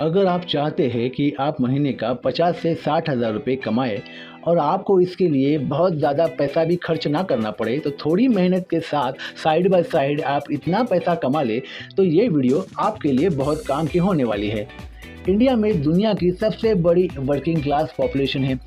अगर आप चाहते हैं कि आप महीने का 50 से 60 हज़ार रुपये कमाएं और आपको इसके लिए बहुत ज़्यादा पैसा भी खर्च ना करना पड़े, तो थोड़ी मेहनत के साथ साइड बाय साइड आप इतना पैसा कमा ले, तो ये वीडियो आपके लिए बहुत काम की होने वाली है। इंडिया में दुनिया की सबसे बड़ी वर्किंग क्लास पॉपुलेशन है।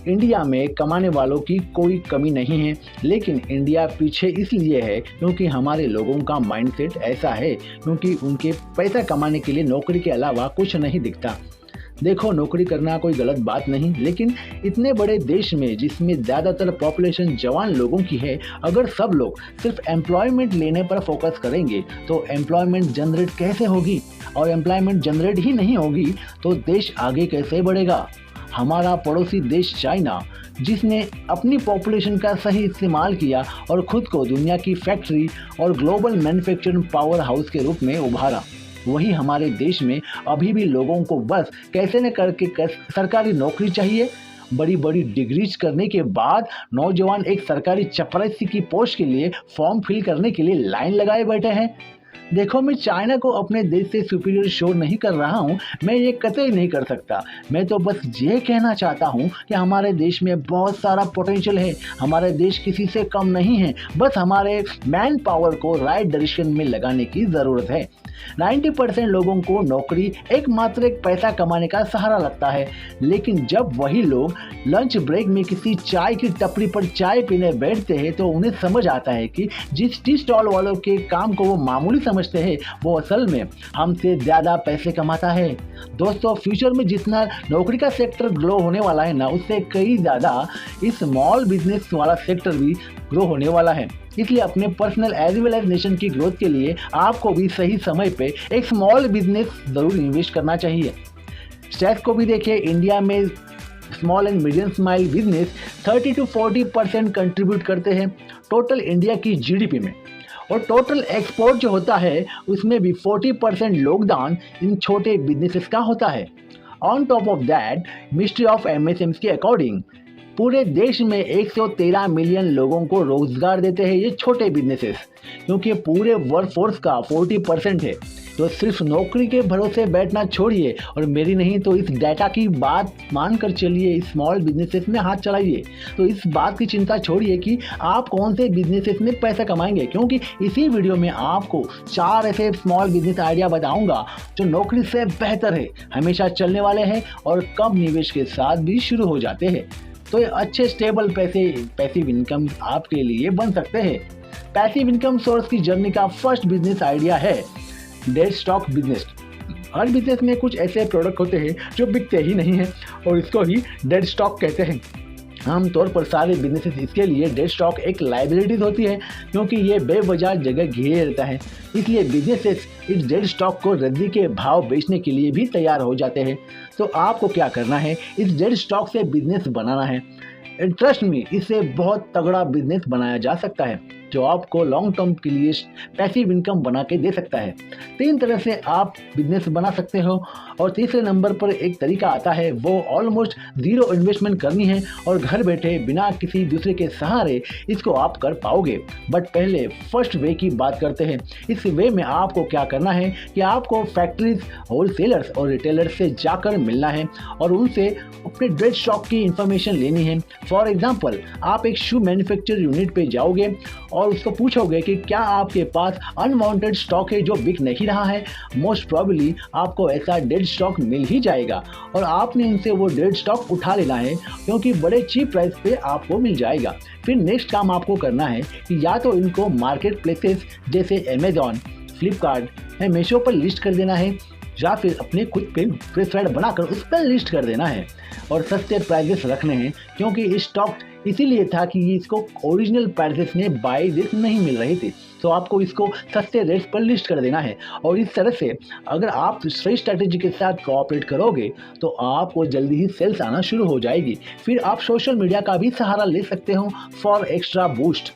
इंडिया में कमाने वालों की कोई कमी नहीं है, लेकिन इंडिया पीछे इसलिए है क्योंकि हमारे लोगों का माइंडसेट ऐसा है, क्योंकि उनके पैसा कमाने के लिए नौकरी के अलावा कुछ नहीं दिखता। देखो, नौकरी करना कोई गलत बात नहीं, लेकिन इतने बड़े देश में जिसमें ज़्यादातर पॉपुलेशन जवान लोगों की है, अगर सब लोग सिर्फ एम्प्लॉयमेंट लेने पर फोकस करेंगे तो एम्प्लॉयमेंट जनरेट कैसे होगी, और एम्प्लॉयमेंट जनरेट ही नहीं होगी तो देश आगे कैसे बढ़ेगा। हमारा पड़ोसी देश चाइना, जिसने अपनी पॉपुलेशन का सही इस्तेमाल किया और खुद को दुनिया की फैक्ट्री और ग्लोबल मैन्युफैक्चरिंग पावर हाउस के रूप में उभारा, वही हमारे देश में अभी भी लोगों को बस कैसे न करके सरकारी नौकरी चाहिए। बड़ी बड़ी डिग्रीज करने के बाद नौजवान एक सरकारी चपरासी की पोस्ट के लिए फॉर्म फिल करने के लिए लाइन लगाए बैठे हैं। देखो, मैं चाइना को अपने देश से सुपीरियर शो नहीं कर रहा हूँ, मैं ये कतई नहीं कर सकता। मैं तो बस ये कहना चाहता हूँ कि हमारे देश में बहुत सारा पोटेंशियल है, हमारे देश किसी से कम नहीं है, बस हमारे मैन पावर को राइट डायरेक्शन में लगाने की ज़रूरत है। 90% लोगों को नौकरी एकमात्र एक पैसा कमाने का सहारा लगता है, लेकिन जब वही लोग लंच ब्रेक में किसी चाय की टपरी पर चाय पीने बैठते हैं तो उन्हें समझ आता है कि जिस टी स्टॉल वालों के काम को वो मामूली समझते हैं, वो असल में हमसे ज़्यादा पैसे कमाता है। दोस्तों, फ्यूचर में जितना नौकरी का सेक्टर ग्रो होने वाला है ना, उससे कई ज़्यादा इस स्मॉल बिजनेस वाला सेक्टर भी ग्रो होने वाला है। इसलिए अपने personal as well as nation की ग्रोथ के लिए आपको भी सही समय पे एक स्मॉल बिजनेस ज़रूर इन्वेस्ट करना चाहिए। स्टैट्स को भी देखिए, इंडिया में small and medium small business 30 to 40% contribute करते हैं टोटल इंडिया की जीडीपी में, और टोटल एक्सपोर्ट जो होता है उसमें भी 40% योगदान इन छोटे बिजनेसेस का होता है। On top of that, ministry of MSME के अकॉर्डिंग पूरे देश में 113 मिलियन लोगों को रोजगार देते हैं ये छोटे बिजनेसेस, क्योंकि पूरे वर्कफोर्स का 40% है। तो सिर्फ नौकरी के भरोसे बैठना छोड़िए और मेरी नहीं तो इस डाटा की बात मानकर चलिए, इस स्मॉल बिजनेसेस में हाथ चलाइए। तो इस बात की चिंता छोड़िए कि आप कौन से बिजनेसेस में पैसा कमाएंगे, क्योंकि इसी वीडियो में आपको 4 ऐसे स्मॉल बिजनेस आइडिया बताऊंगा जो नौकरी से बेहतर है, हमेशा चलने वाले हैं और कम निवेश के साथ भी शुरू हो जाते हैं। तो ये अच्छे स्टेबल पैसिव इनकम आपके लिए बन सकते हैं। पैसिव इनकम सोर्स की जर्नी का फर्स्ट बिजनेस आइडिया है डेड स्टॉक बिजनेस। हर बिजनेस में कुछ ऐसे प्रोडक्ट होते हैं जो बिकते ही नहीं हैं और इसको ही डेड स्टॉक कहते हैं। आमतौर पर सारे बिजनेसेस इसके लिए डेड स्टॉक एक लाइबिलिटीज होती है, क्योंकि ये बेवजह जगह घेरे रहता है। इसलिए बिजनेसेस इस डेड स्टॉक को रद्दी के भाव बेचने के लिए भी तैयार हो जाते हैं। तो आपको क्या करना है, इस डेड स्टॉक से बिजनेस बनाना है। ट्रस्ट मी, इससे बहुत तगड़ा बिजनेस बनाया जा सकता है जो आपको लॉन्ग टर्म के लिए पैसिव इनकम बना के दे सकता है। 3 तरह से आप बिजनेस बना सकते हो, और तीसरे नंबर पर एक तरीका आता है, वो ऑलमोस्ट ज़ीरो इन्वेस्टमेंट करनी है और घर बैठे बिना किसी दूसरे के सहारे इसको आप कर पाओगे। बट पहले फर्स्ट वे की बात करते हैं। इस वे में आपको क्या करना है कि आपको फैक्ट्रीज, होलसेलर्स और रिटेलर्स से जाकर मिलना है और उनसे अपने डेड स्टॉक की इंफॉर्मेशन लेनी है। फॉर एग्जाम्पल, आप एक शू मैन्युफैक्चर यूनिट पे जाओगे और उसको पूछोगे कि क्या आपके पास अनवांटेड स्टॉक है जो बिक नहीं रहा है। मोस्ट प्रोबेबली आपको ऐसा डेड स्टॉक मिल ही जाएगा और आपने इनसे वो डेड स्टॉक उठा लेना है, क्योंकि बड़े चीप प्राइस पे आपको मिल जाएगा। फिर नेक्स्ट काम आपको करना है कि या तो इनको मार्केट प्लेसेस जैसे अमेजॉन, फ्लिपकार्ट या मीशो पर लिस्ट कर देना है, या फिर अपने खुद पे वेबसाइट बनाकर उस पर लिस्ट कर देना है और सस्ते प्राइसेस रखने हैं, क्योंकि स्टॉक इसीलिए था कि इसको ओरिजिनल प्राइसेस में बाय रेट नहीं मिल रहे थे, तो आपको इसको सस्ते रेट्स पर लिस्ट कर देना है। और इस तरह से अगर आप सही स्ट्रैटेजी के साथ कोऑपरेट करोगे तो आपको जल्दी ही सेल्स आना शुरू हो जाएगी। फिर आप सोशल मीडिया का भी सहारा ले सकते हो फॉर एक्स्ट्रा बूस्ट।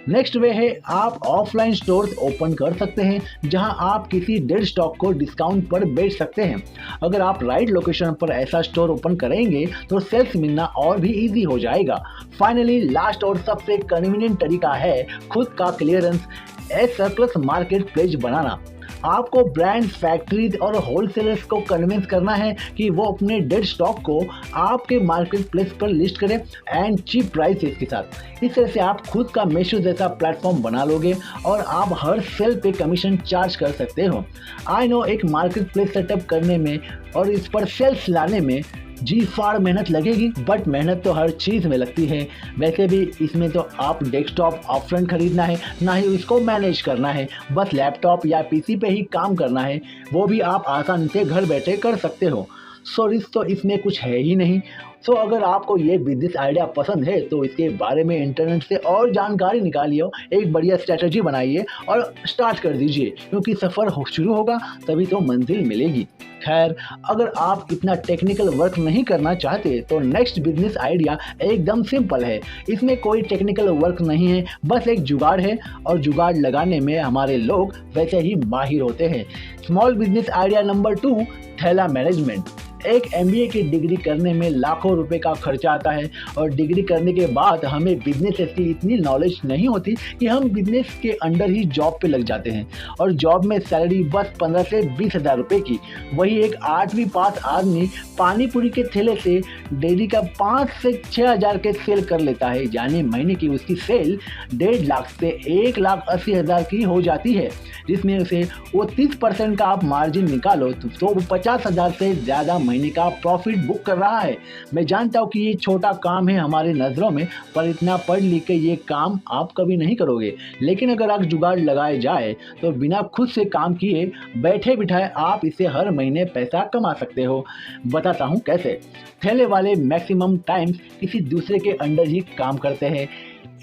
नेक्स्ट वे है, आप ऑफलाइन स्टोर्स ओपन कर सकते हैं जहां आप किसी डेड स्टॉक को डिस्काउंट पर बेच सकते हैं। अगर आप राइट लोकेशन पर ऐसा स्टोर ओपन करेंगे तो सेल्स मिलना और भी इजी हो जाएगा। फाइनली लास्ट और सबसे कन्वीनियंट तरीका है खुद का क्लियरेंस ए सरप्लस मार्केट प्लेस बनाना। आपको ब्रांड्स, फैक्ट्रीज और होलसेलर्स को कन्विंस करना है कि वो अपने डेड स्टॉक को आपके मार्केट प्लेस पर लिस्ट करें एंड चीप प्राइसेस के साथ। इस तरह से आप खुद का मीशो जैसा प्लेटफॉर्म बना लोगे और आप हर सेल पे कमीशन चार्ज कर सकते हो। आई नो एक मार्केट प्लेस सेटअप करने में और इस पर सेल्स लाने में जी फाड़ मेहनत लगेगी, बट मेहनत तो हर चीज़ में लगती है। वैसे भी इसमें तो आप डेस्कटॉप अपफ्रंट खरीदना है, ना ही इसको मैनेज करना है, बस लैपटॉप या पीसी पे ही काम करना है। वो भी आप आसानी से घर बैठे कर सकते हो। सो रिस्क तो इसमें कुछ है ही नहीं। सो अगर आपको ये बिजनेस आइडिया पसंद है तो इसके बारे में इंटरनेट से और जानकारी निकालिए, एक बढ़िया स्ट्रैटेजी बनाइए और स्टार्ट कर दीजिए, क्योंकि सफ़र शुरू होगा तभी तो मंजिल मिलेगी। खैर, अगर आप इतना टेक्निकल वर्क नहीं करना चाहते तो नेक्स्ट बिजनेस आइडिया एकदम सिंपल है। इसमें कोई टेक्निकल वर्क नहीं है, बस एक जुगाड़ है और जुगाड़ लगाने में हमारे लोग वैसे ही माहिर होते हैं। स्मॉल बिजनेस आइडिया नंबर 2, ठेला मैनेजमेंट। एक MBA की डिग्री करने में लाखों रुपए का खर्चा आता है और डिग्री करने के बाद हमें बिजनेस की इतनी नॉलेज नहीं होती कि हम बिजनेस के अंडर ही जॉब पे लग जाते हैं और जॉब में सैलरी बस 15 से 20 हज़ार रुपये की। वही एक 8वीं पास आदमी पानी पूरी के ठेले से डेली का 5 से 6 हज़ार के सेल कर लेता है, यानी महीने की उसकी सेल 1.5 लाख से 1,80,000 की हो जाती है, जिसमें से वो 30% का आप मार्जिन निकालो तो 50,000 से ज़्यादा महीने का प्रॉफिट बुक कर रहा है। मैं जानता हूँ कि ये छोटा काम है हमारे नज़रों में, पर इतना पढ़ लिख के ये काम आप कभी नहीं करोगे। लेकिन अगर आप जुगाड़ लगाए जाए तो बिना खुद से काम किए बैठे बिठाए आप इससे हर महीने पैसा कमा सकते हो। बताता हूँ कैसे। ठेले वाले मैक्सिमम टाइम्स किसी दूसरे के अंडर ही काम करते हैं।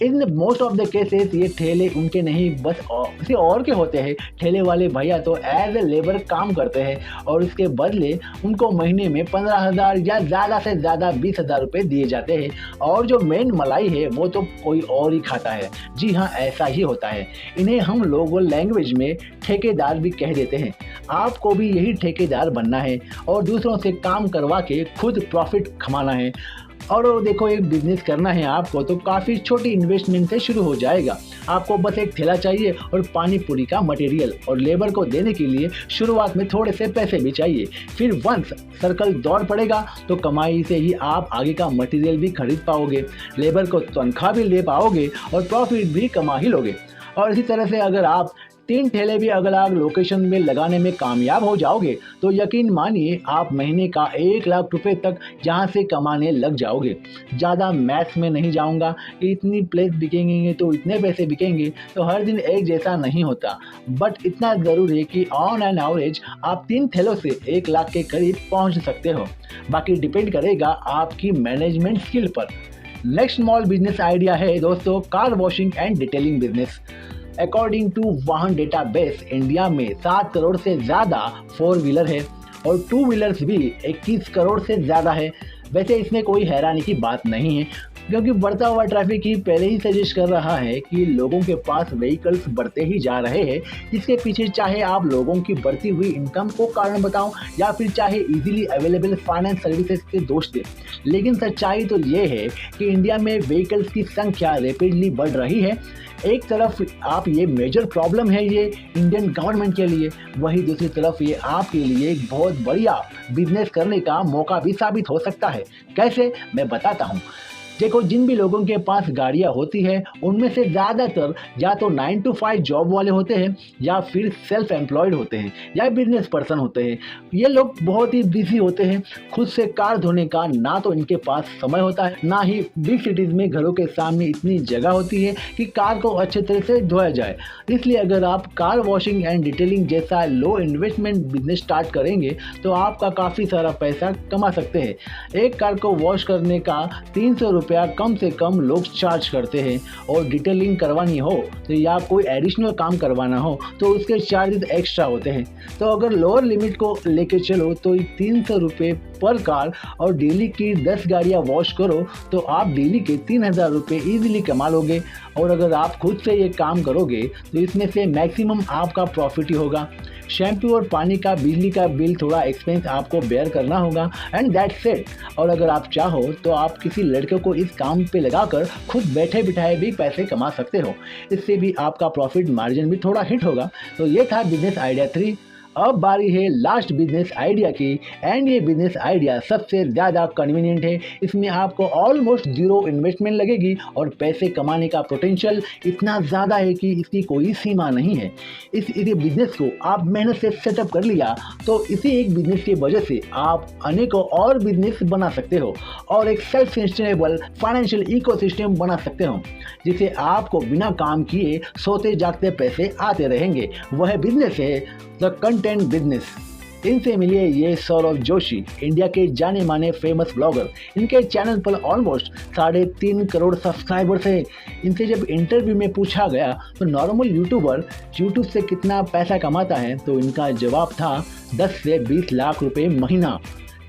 In most of the cases ये ठेले उनके नहीं बस किसी और के होते हैं। ठेले वाले भैया तो एज ए लेबर काम करते हैं और उसके बदले उनको महीने में 15,000 या ज़्यादा से ज़्यादा 20,000 रुपये दिए जाते हैं और जो मेन मलाई है वो तो कोई और ही खाता है। जी हाँ, ऐसा ही होता है। इन्हें हम लोग लैंग्वेज में ठेकेदार भी कह देते हैं। आपको भी यही ठेकेदार बनना है और दूसरों से काम करवा के खुद प्रॉफिट कमाना है। और देखो, एक बिजनेस करना है आपको तो काफ़ी छोटी इन्वेस्टमेंट से शुरू हो जाएगा। आपको बस एक ठेला चाहिए और पानी पूरी का मटेरियल और लेबर को देने के लिए शुरुआत में थोड़े से पैसे भी चाहिए। फिर वंस सर्कल दौड़ पड़ेगा तो कमाई से ही आप आगे का मटेरियल भी खरीद पाओगे, लेबर को तनख्वाह भी ले पाओगे और प्रॉफिट भी कमा ही लोगे। और इसी तरह से अगर आप 3 ठेले भी अगर आप लोकेशन में लगाने में कामयाब हो जाओगे तो यकीन मानिए आप महीने का 1 लाख रुपए तक यहाँ से कमाने लग जाओगे। ज़्यादा मैथ्स में नहीं जाऊँगा कि इतनी प्लेस बिकेंगे तो इतने पैसे बिकेंगे, तो हर दिन एक जैसा नहीं होता, बट इतना ज़रूर है कि ऑन एन एवरेज आप 3 ठेलों से 1 लाख के करीब पहुँच सकते हो। बाकी डिपेंड करेगा आपकी मैनेजमेंट स्किल पर। नेक्स्ट स्मॉल बिजनेस आइडिया है दोस्तों, car washing and detailing business. According to Vahan database, India में 7 करोड़ से ज़्यादा 4 व्हीलर है और 2 व्हीलर्स भी 21 करोड़ से ज़्यादा है। वैसे इसमें कोई हैरानी की बात नहीं है, क्योंकि बढ़ता हुआ ट्रैफिक ही पहले ही सजेस्ट कर रहा है कि लोगों के पास व्हीकल्स बढ़ते ही जा रहे हैं। इसके पीछे चाहे आप लोगों की बढ़ती हुई इनकम को कारण बताओ या फिर चाहे इजीली अवेलेबल फाइनेंस सर्विसेज के दोष दें, लेकिन सच्चाई तो ये है कि इंडिया में व्हीकल्स की संख्या रैपिडली बढ़ रही है। एक तरफ आप ये मेजर प्रॉब्लम है ये इंडियन गवर्नमेंट के लिए, वहीं दूसरी तरफ ये आपके लिए एक बहुत बढ़िया बिजनेस करने का मौका भी साबित हो सकता है। कैसे, मैं बताता हूँ। देखो, जिन भी लोगों के पास गाड़ियाँ होती है उनमें से ज़्यादातर या तो 9 to 5 जॉब वाले होते हैं या फिर सेल्फ एम्प्लॉयड होते हैं या बिजनेस पर्सन होते हैं। ये लोग बहुत ही बिजी होते हैं, खुद से कार धोने का ना तो इनके पास समय होता है, ना ही बिग सिटीज़ में घरों के सामने इतनी जगह होती है कि कार को अच्छे तरह से धोया जाए। इसलिए अगर आप कार वॉशिंग एंड डिटेलिंग जैसा लो इन्वेस्टमेंट बिजनेस स्टार्ट करेंगे तो आपका काफ़ी सारा पैसा कमा सकते हैं। एक कार को वॉश करने का 300 रुपया कम से कम लोग चार्ज करते हैं और डिटेलिंग करवानी हो तो या कोई एडिशनल काम करवाना हो तो उसके चार्जेस एक्स्ट्रा होते हैं। तो अगर लोअर लिमिट को लेके चलो तो 300 रुपये पर कार और डेली की 10 गाड़ियाँ वॉश करो तो आप डेली के 3,000 रुपये ईजिली कमा लोगे। और अगर आप खुद से ये काम करोगे तो इसमें से मैक्सिमम आपका प्रॉफिट ही होगा। शैम्पू और पानी का, बिजली का बिल, थोड़ा एक्सपेंस आपको बेयर करना होगा एंड दैट्स इट। और अगर आप चाहो तो आप किसी लड़के को इस काम पे लगाकर खुद बैठे बिठाए भी पैसे कमा सकते हो। इससे भी आपका प्रॉफिट मार्जिन भी थोड़ा हिट होगा। तो ये था बिजनेस आइडिया 3। अब बारी है लास्ट बिजनेस आइडिया की एंड ये बिजनेस आइडिया सबसे ज़्यादा कन्वीनियंट है। इसमें आपको ऑलमोस्ट ज़ीरो इन्वेस्टमेंट लगेगी और पैसे कमाने का पोटेंशियल इतना ज़्यादा है कि इसकी कोई सीमा नहीं है। इस बिजनेस को आप मेहनत से सेटअप कर लिया तो इसी एक बिजनेस की वजह से आप अनेकों और बिजनेस बना सकते हो और एक सेल्फ सस्टेनेबल फाइनेंशियल इकोसिस्टम बना सकते हो जिसे आपको बिना काम किए सोते जागते पैसे आते रहेंगे। वह बिजनेस है द कंटेंट बिजनेस। इनसे मिलिए ये सौरभ जोशी, इंडिया के जाने माने फेमस ब्लॉगर। इनके चैनल पर ऑलमोस्ट 3.5 करोड़ सब्सक्राइबर्स हैं। इनसे जब इंटरव्यू में पूछा गया तो नॉर्मल यूट्यूबर यूट्यूब से कितना पैसा कमाता है तो इनका जवाब था 10 से 20 लाख रुपए महीना।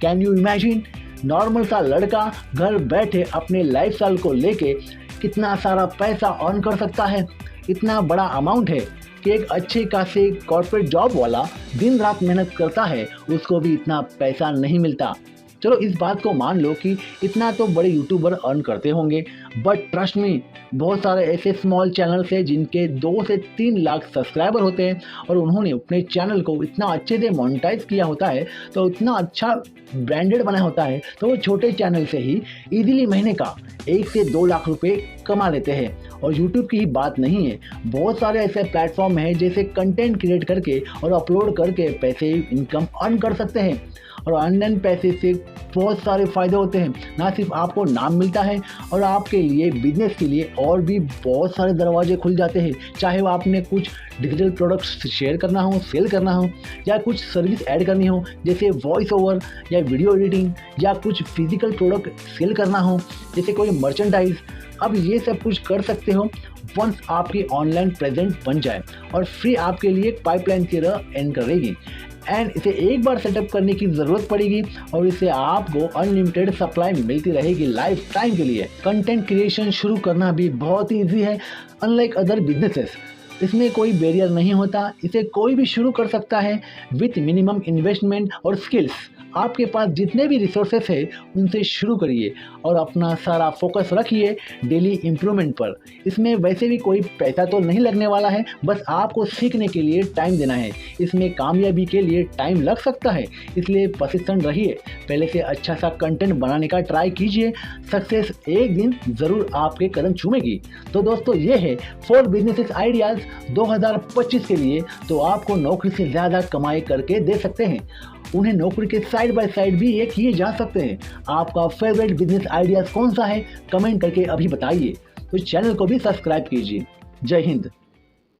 कैन यू इमेजिन, नॉर्मल सा लड़का घर बैठे अपने लाइफस्टाइल को लेके कितना सारा पैसा अर्न कर सकता है। इतना बड़ा अमाउंट है कि एक अच्छे खासे कॉर्पोरेट जॉब वाला दिन रात मेहनत करता है उसको भी इतना पैसा नहीं मिलता। चलो इस बात को मान लो कि इतना तो बड़े यूट्यूबर अर्न करते होंगे, बट ट्रस्ट मी, बहुत सारे ऐसे स्मॉल चैनल्स हैं जिनके 2 से 3 लाख सब्सक्राइबर होते हैं और उन्होंने अपने चैनल को इतना अच्छे से मोनेटाइज किया होता है, तो इतना अच्छा ब्रांडेड बना होता है, तो वो छोटे चैनल से ही इजीली महीने का 1 से 2 लाख रुपए कमा लेते हैं। और यूट्यूब की ही बात नहीं है, बहुत सारे ऐसे प्लेटफॉर्म हैं जैसे कंटेंट क्रिएट करके और अपलोड करके पैसे इनकम अर्न कर सकते हैं। और ऑनलाइन पैसे से बहुत सारे फ़ायदे होते हैं। ना सिर्फ आपको नाम मिलता है और आपके लिए बिजनेस के लिए और भी बहुत सारे दरवाजे खुल जाते हैं। चाहे वो आपने कुछ डिजिटल प्रोडक्ट्स शेयर करना हो, सेल करना हो, या कुछ सर्विस ऐड करनी हो जैसे वॉइस ओवर या वीडियो एडिटिंग, या कुछ फिजिकल प्रोडक्ट सेल करना हो जैसे कोई मर्चेंडाइज। अब ये सब कुछ कर सकते हो वंस आपकी ऑनलाइन प्रेजेंट बन जाए और फ्री आपके लिए पाइपलाइन की तरह एंड करेगी। एंड इसे एक बार सेटअप करने की ज़रूरत पड़ेगी और इसे आपको अनलिमिटेड सप्लाई मिलती रहेगी लाइफ टाइम के लिए। कंटेंट क्रिएशन शुरू करना भी बहुत ईजी है। अनलाइक अदर बिजनेसेस, इसमें कोई बैरियर नहीं होता, इसे कोई भी शुरू कर सकता है विथ मिनिमम इन्वेस्टमेंट और स्किल्स। आपके पास जितने भी रिसोर्सेस है उनसे शुरू करिए और अपना सारा फोकस रखिए डेली इम्प्रूवमेंट पर। इसमें वैसे भी कोई पैसा तो नहीं लगने वाला है, बस आपको सीखने के लिए टाइम देना है। इसमें कामयाबी के लिए टाइम लग सकता है, इसलिए परसिस्टेंट रहिए। पहले से अच्छा सा कंटेंट बनाने का ट्राई कीजिए, सक्सेस एक दिन ज़रूर आपके कदम चूमेगी। तो दोस्तों, ये है 4 बिजनेसेस आइडियाज़ 2025 के लिए, तो आपको नौकरी से ज़्यादा कमाई करके दे सकते हैं। उन्हें नौकरी के साइड बाय साइड भी ये किए जा सकते हैं। आपका फेवरेट बिजनेस आइडियाज़ कौन सा है, कमेंट करके अभी बताइए। तो चैनल को भी सब्सक्राइब कीजिए। जय हिंद।